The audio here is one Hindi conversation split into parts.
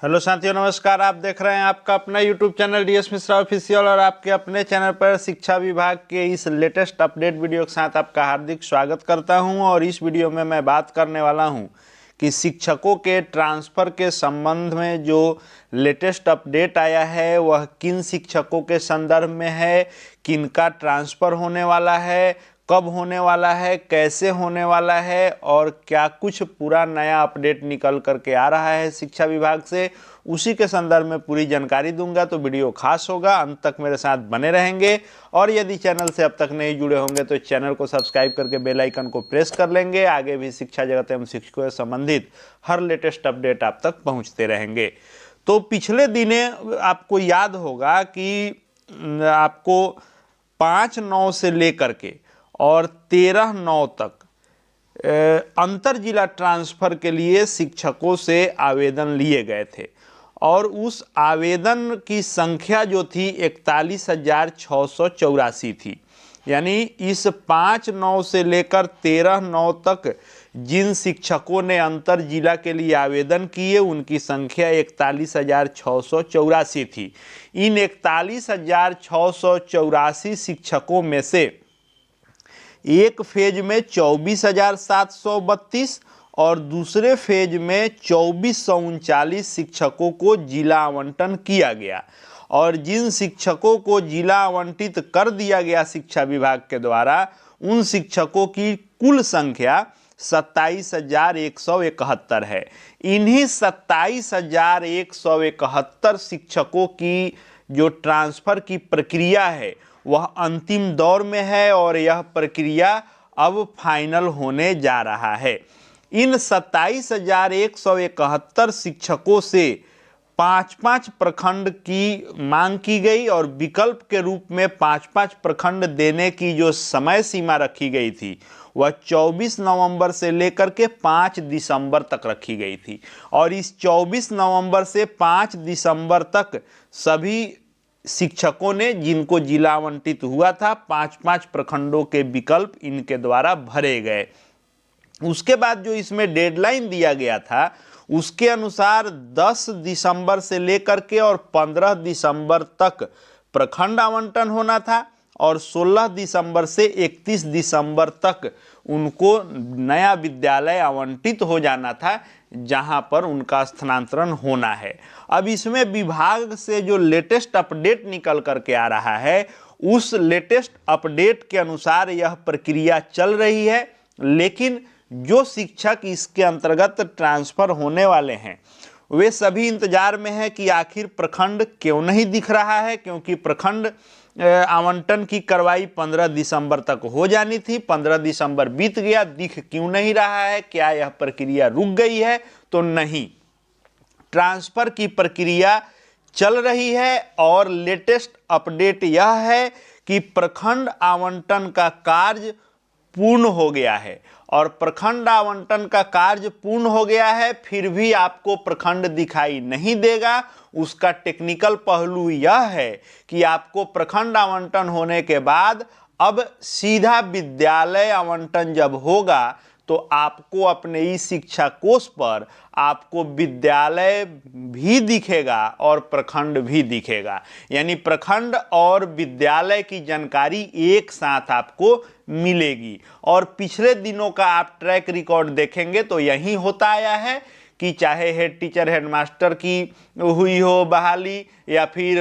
हेलो साथियों, नमस्कार। आप देख रहे हैं आपका अपना YouTube channel DS Mishra official और आपके अपने चैनल पर शिक्षा विभाग के इस लेटेस्ट अपडेट वीडियो के साथ आपका हार्दिक स्वागत करता हूं। और इस वीडियो में मैं बात करने वाला हूं कि शिक्षकों के ट्रांसफ़र के संबंध में जो लेटेस्ट अपडेट आया है वह किन शिक्षकों के संदर्भ में है, किनका ट्रांसफ़र होने वाला है, कब होने वाला है, कैसे होने वाला है और क्या कुछ पूरा नया अपडेट निकल करके आ रहा है शिक्षा विभाग से, उसी के संदर्भ में पूरी जानकारी दूंगा। तो वीडियो खास होगा, अंत तक मेरे साथ बने रहेंगे। और यदि चैनल से अब तक नहीं जुड़े होंगे तो चैनल को सब्सक्राइब करके बेल आइकन को प्रेस कर लेंगे। आगे भी शिक्षा जगत एवं शिक्षकों से संबंधित हर लेटेस्ट अपडेट आप तक पहुँचते रहेंगे। तो पिछले दिने आपको याद होगा कि आपको 5/9 से लेकर के और 13/9 तक अंतर जिला ट्रांसफ़र के लिए शिक्षकों से आवेदन लिए गए थे और उस आवेदन की संख्या जो थी 41,684 थी। यानी इस 5/9 से लेकर 13/9 तक जिन शिक्षकों ने अंतर जिला के लिए आवेदन किए उनकी संख्या 41,684 थी। इन 41,684 शिक्षकों में से एक फेज में 24,732 और दूसरे फेज में 2,439 शिक्षकों को जिला आवंटन किया गया। और जिन शिक्षकों को जिला आवंटित कर दिया गया शिक्षा विभाग के द्वारा, उन शिक्षकों की कुल संख्या 27,171 है। इन्हीं 27,171 शिक्षकों की जो ट्रांसफ़र की प्रक्रिया है वह अंतिम दौर में है और यह प्रक्रिया अब फाइनल होने जा रहा है। इन 27,171 शिक्षकों से 5-5 प्रखंड की मांग की गई और विकल्प के रूप में 5-5 प्रखंड देने की जो समय सीमा रखी गई थी वह 24 नवंबर से लेकर के 5 दिसंबर तक रखी गई थी। और इस 24 नवंबर से 5 दिसंबर तक सभी शिक्षकों ने, जिनको जिला आवंटित हुआ था, 5-5 प्रखंडों के विकल्प इनके द्वारा भरे गए। उसके बाद जो इसमें डेडलाइन दिया गया था उसके अनुसार 10 दिसंबर से लेकर के और 15 दिसंबर तक प्रखंड आवंटन होना था और 16 दिसंबर से 31 दिसंबर तक उनको नया विद्यालय आवंटित हो जाना था जहां पर उनका स्थानांतरण होना है। अब इसमें विभाग से जो लेटेस्ट अपडेट निकल करके आ रहा है उस लेटेस्ट अपडेट के अनुसार यह प्रक्रिया चल रही है। लेकिन जो शिक्षक इसके अंतर्गत ट्रांसफ़र होने वाले हैं वे सभी इंतजार में हैं कि आखिर प्रखंड क्यों नहीं दिख रहा है, क्योंकि प्रखंड आवंटन की कार्रवाई 15 दिसंबर तक हो जानी थी। 15 दिसंबर बीत गया, दिख क्यों नहीं रहा है? क्या यह प्रक्रिया रुक गई है? तो नहीं, ट्रांसफ़र की प्रक्रिया चल रही है और लेटेस्ट अपडेट यह है कि प्रखंड आवंटन का कार्य पूर्ण हो गया है। और प्रखंड आवंटन का कार्य पूर्ण हो गया है, फिर भी आपको प्रखंड दिखाई नहीं देगा। उसका टेक्निकल पहलू यह है कि आपको प्रखंड आवंटन होने के बाद अब सीधा विद्यालय आवंटन जब होगा तो आपको अपने ई शिक्षा कोश पर आपको विद्यालय भी दिखेगा और प्रखंड भी दिखेगा। यानी प्रखंड और विद्यालय की जानकारी एक साथ आपको मिलेगी। और पिछले दिनों का आप ट्रैक रिकॉर्ड देखेंगे तो यही होता आया है कि चाहे हेड टीचर हेडमास्टर की हुई हो बहाली या फिर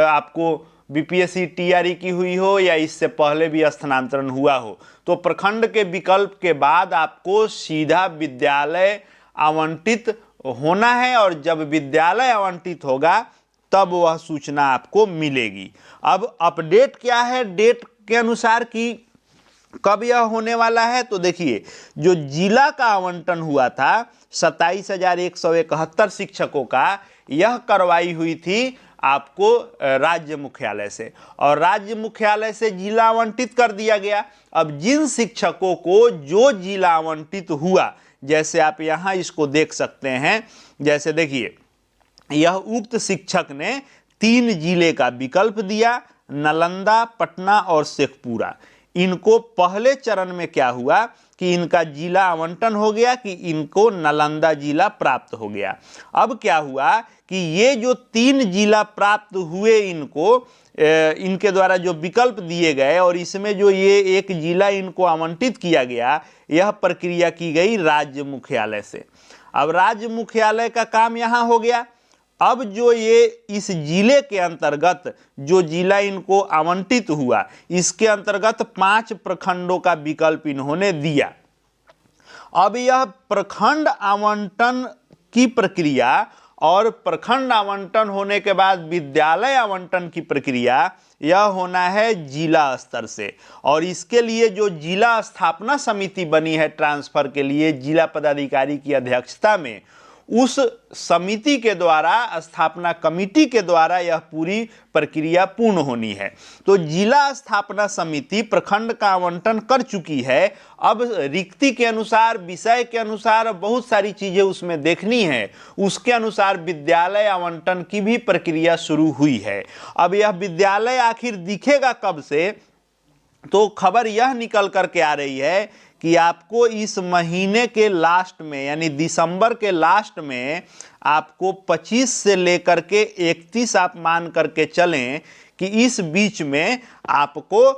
आपको बीपीएससी टीआरई की हुई हो या इससे पहले भी स्थानांतरण हुआ हो, तो प्रखंड के विकल्प के बाद आपको सीधा विद्यालय आवंटित होना है। और जब विद्यालय आवंटित होगा तब वह सूचना आपको मिलेगी। अब अपडेट क्या है डेट के अनुसार कि कब यह होने वाला है, तो देखिए जो जिला का आवंटन हुआ था 27,171 शिक्षकों का, यह कार्रवाई हुई थी आपको राज्य मुख्यालय से और राज्य मुख्यालय से जिला आवंटित कर दिया गया। अब जिन शिक्षकों को जो जिला आवंटित हुआ, जैसे आप यहाँ इसको देख सकते हैं, जैसे देखिए यह उक्त शिक्षक ने 3 जिले का विकल्प दिया, नालंदा, पटना और शेखपुरा। इनको पहले चरण में क्या हुआ कि कि इनका जिला आवंटन हो गया कि इनको नालंदा जिला प्राप्त हो गया। अब क्या हुआ कि ये जो 3 जिला प्राप्त हुए इनके द्वारा जो विकल्प दिए गए और इसमें जो ये एक जिला इनको आवंटित किया गया, यह प्रक्रिया की गई राज्य मुख्यालय से। अब राज्य मुख्यालय का काम यहाँ हो गया। अब जो ये इस जिले के अंतर्गत जो जिला इनको आवंटित हुआ, इसके अंतर्गत 5 प्रखंडों का विकल्प इन्होंने दिया। अब यह प्रखंड आवंटन की प्रक्रिया और प्रखंड आवंटन होने के बाद विद्यालय आवंटन की प्रक्रिया, यह होना है जिला स्तर से। और इसके लिए जो जिला स्थापना समिति बनी है ट्रांसफर के लिए जिला पदाधिकारी की अध्यक्षता में, उस समिति के द्वारा, स्थापना कमेटी के द्वारा यह पूरी प्रक्रिया पूर्ण होनी है। तो जिला स्थापना समिति प्रखंड का आवंटन कर चुकी है। अब रिक्ति के अनुसार, विषय के अनुसार बहुत सारी चीजें उसमें देखनी है, उसके अनुसार विद्यालय आवंटन की भी प्रक्रिया शुरू हुई है। अब यह विद्यालय आखिर दिखेगा कब से, तो खबर यह निकल करके आ रही है कि आपको इस महीने के लास्ट में, यानी दिसंबर के लास्ट में, आपको 25 से लेकर के 31 आप मान करके चलें कि इस बीच में आपको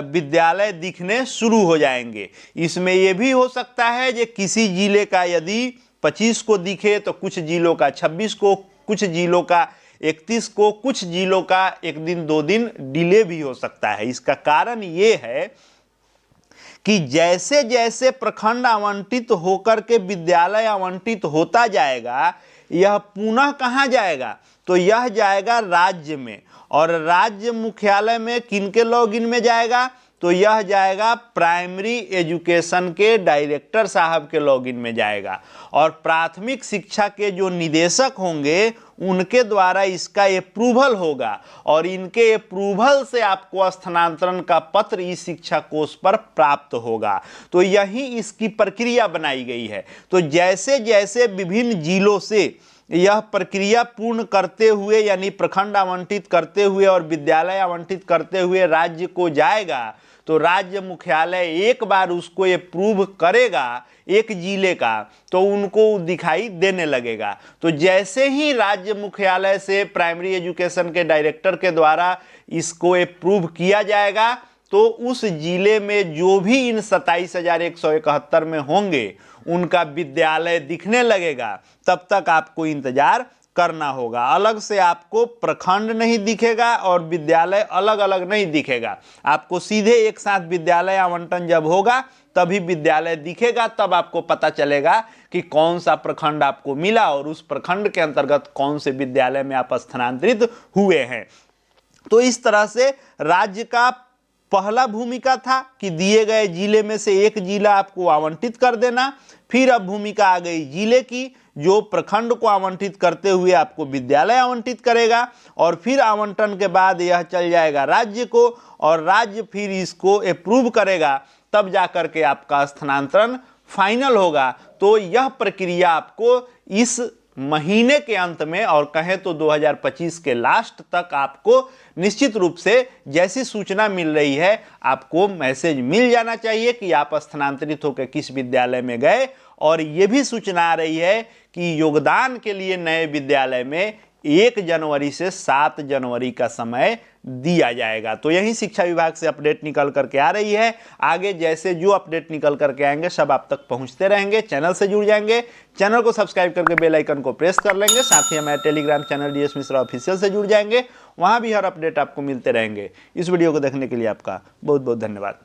विद्यालय दिखने शुरू हो जाएंगे। इसमें यह भी हो सकता है कि किसी जिले का यदि 25 को दिखे तो कुछ जिलों का 26 को, कुछ जिलों का 31 को, कुछ जिलों का 1 दिन 2 दिन डिले भी हो सकता है। इसका कारण ये है कि जैसे जैसे प्रखंड आवंटित होकर के विद्यालय आवंटित होता जाएगा, यह पुनः कहाँ जाएगा, तो यह जाएगा राज्य में। और राज्य मुख्यालय में किनके लॉगिन में जाएगा, तो यह जाएगा प्राइमरी एजुकेशन के डायरेक्टर साहब के लॉगिन में जाएगा। और प्राथमिक शिक्षा के जो निदेशक होंगे उनके द्वारा इसका अप्रूवल होगा और इनके अप्रूवल से आपको स्थानांतरण का पत्र इस शिक्षा कोष पर प्राप्त होगा। तो यही इसकी प्रक्रिया बनाई गई है। तो जैसे जैसे विभिन्न जिलों से यह प्रक्रिया पूर्ण करते हुए, यानी प्रखंड आवंटित करते हुए और विद्यालय आवंटित करते हुए राज्य को जाएगा, तो राज्य मुख्यालय एक बार उसको अप्रूव करेगा एक जिले का, तो उनको दिखाई देने लगेगा। तो जैसे ही राज्य मुख्यालय से प्राइमरी एजुकेशन के डायरेक्टर के द्वारा इसको अप्रूव किया जाएगा, तो उस जिले में जो भी इन 27,171 में होंगे उनका विद्यालय दिखने लगेगा। तब तक आपको इंतजार करना होगा। अलग से आपको प्रखंड नहीं दिखेगा और विद्यालय अलग अलग नहीं दिखेगा। आपको सीधे एक साथ विद्यालय आवंटन जब होगा तभी विद्यालय दिखेगा, तब आपको पता चलेगा कि कौन सा प्रखंड आपको मिला और उस प्रखंड के अंतर्गत कौन से विद्यालय में आप स्थानांतरित हुए हैं। तो इस तरह से राज्य का पहला भूमिका था कि दिए गए जिले में से एक जिला आपको आवंटित कर देना। फिर अब भूमिका आ गई जिले की, जो प्रखंड को आवंटित करते हुए आपको विद्यालय आवंटित करेगा। और फिर आवंटन के बाद यह चल जाएगा राज्य को और राज्य फिर इसको अप्रूव करेगा, तब जाकर के आपका स्थानांतरण फाइनल होगा। तो यह प्रक्रिया आपको इस महीने के अंत में और कहें तो 2025 के लास्ट तक आपको निश्चित रूप से जैसी सूचना मिल रही है, आपको मैसेज मिल जाना चाहिए कि आप स्थानांतरित होकर किस विद्यालय में गए। और ये भी सूचना आ रही है कि योगदान के लिए नए विद्यालय में 1 जनवरी से 7 जनवरी का समय दिया जाएगा। तो यही शिक्षा विभाग से अपडेट निकल करके आ रही है। आगे जैसे जो अपडेट निकल करके आएंगे सब आप तक पहुंचते रहेंगे। चैनल से जुड़ जाएंगे, चैनल को सब्सक्राइब करके बेल आइकन को प्रेस कर लेंगे। साथ ही हमारे Telegram channel DS Mishra official से जुड़ जाएंगे, वहां भी हर अपडेट आपको मिलते रहेंगे। इस वीडियो को देखने के लिए आपका बहुत बहुत धन्यवाद।